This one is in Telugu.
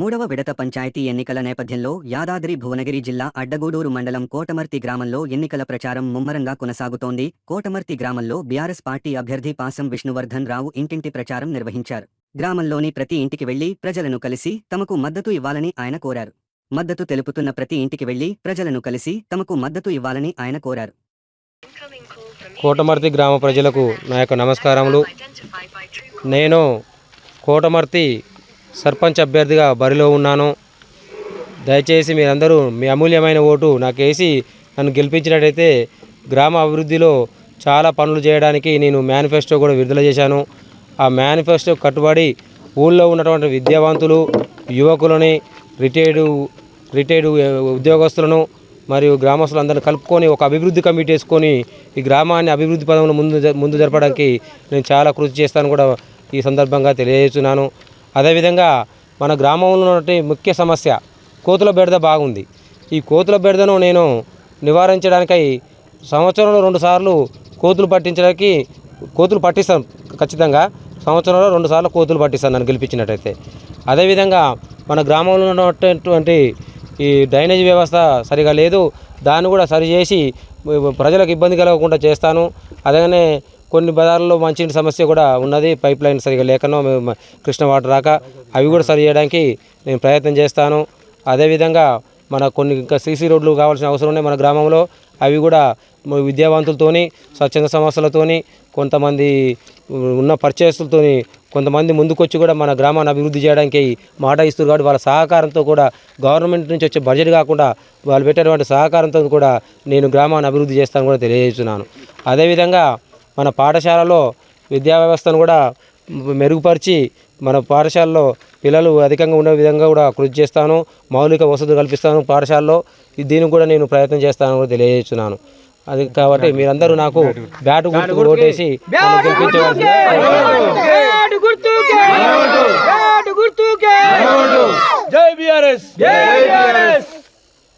మూడవ విడత పంచాయతీ ఎన్నికల నేపథ్యంలో యాదాద్రి భువనగిరి జిల్లా అడ్డగూడూరు మండలం కోటమర్తి గ్రామంలో ఎన్నికల ప్రచారం ముమ్మరంగా కొనసాగుతోంది. కోటమర్తి గ్రామంలో బీఆర్ఎస్ పార్టీ అభ్యర్థి పాసం విష్ణువర్ధన్ రావు ఇంటింటి ప్రచారం నిర్వహించారు. గ్రామంలోని ప్రతి ఇంటికి వెళ్లి ప్రజలను కలిసి తమకు మద్దతు ఇవ్వాలని ఆయన కోరారు. మద్దతు తెలుపుతున్న ప్రతి ఇంటికి వెళ్లి ప్రజలను కలిసి తమకు మద్దతు ఇవ్వాలని ఆయన కోరారు. కోటమర్తి గ్రామ ప్రజలకు నా యొక్క నమస్కారములు. నేను కోటమర్తి సర్పంచ్ అభ్యర్థిగా బరిలో ఉన్నాను. దయచేసి మీరందరూ మీ అమూల్యమైన ఓటు నాకు వేసి నన్ను గెలిపించినట్టయితే గ్రామ అభివృద్ధిలో చాలా పనులు చేయడానికి నేను మేనిఫెస్టో కూడా విడుదల చేశాను. ఆ మేనిఫెస్టో కట్టుబడి ఊళ్ళో ఉన్నటువంటి విద్యావంతులు, యువకులని, రిటైర్డ్ ఉద్యోగస్తులను మరియు గ్రామస్తులందరినీ కలుపుకొని ఒక అభివృద్ధి కమిటీ వేసుకొని ఈ గ్రామాన్ని అభివృద్ధి పదంలో ముందు జరపడానికి నేను చాలా కృషి చేస్తాను కూడా ఈ సందర్భంగా తెలియజేస్తున్నాను. అదేవిధంగా మన గ్రామంలో ఉన్నటువంటి ముఖ్య సమస్య కోతుల బెడద బాగుంది. ఈ కోతుల బెడదను నేను నివారించడానికై సంవత్సరంలో 2 సార్లు కోతులు పట్టిస్తాను. ఖచ్చితంగా సంవత్సరంలో 2 సార్లు కోతులు పట్టిస్తాను నన్ను గెలిపించినట్టయితే. అదేవిధంగా మన గ్రామంలో ఉన్నటువంటి ఈ డ్రైనేజ్ వ్యవస్థ సరిగా లేదు, దాన్ని కూడా సరిచేసి ప్రజలకు ఇబ్బంది కలగకుండా చేస్తాను. అలాగనే కొన్ని బజార్లలో మంచినీటి సమస్య కూడా ఉన్నది, పైప్ లైన్ సరిగా లేకనో కృష్ణ వాటర్ రాక అవి కూడా సరి చేయడానికి నేను ప్రయత్నం చేస్తాను. అదేవిధంగా మన కొన్ని ఇంకా సీసీ రోడ్లు కావాల్సిన అవసరం ఉన్నాయి మన గ్రామంలో. అవి కూడా విద్యావంతులతోని, స్వచ్ఛంద సంస్థలతోని, కొంతమంది ఉన్న పరిచయస్తులతోని కొంతమంది ముందుకొచ్చి కూడా మన గ్రామాన్ని అభివృద్ధి చేయడానికి మాట ఇస్తారు. కాబట్టి వాళ్ళ సహకారంతో కూడా గవర్నమెంట్ నుంచి వచ్చే బడ్జెట్ కాకుండా వాళ్ళు పెట్టేటువంటి సహకారంతో కూడా నేను గ్రామాన్ని అభివృద్ధి చేస్తాను కూడా తెలియజేస్తున్నాను. అదేవిధంగా మన పాఠశాలలో విద్యా వ్యవస్థను కూడా మెరుగుపరిచి మన పాఠశాలలో పిల్లలు అధికంగా ఉండే విధంగా కూడా కృషి చేస్తాను. మౌలిక వసతులు కల్పిస్తాను పాఠశాలలో. దీనికి కూడా నేను ప్రయత్నం చేస్తాను కూడా తెలియజేస్తున్నాను. అది కాబట్టి మీరందరూ నాకు బ్యాటు గుర్తుకు ఓటేసి జై బీఆర్ఎస్.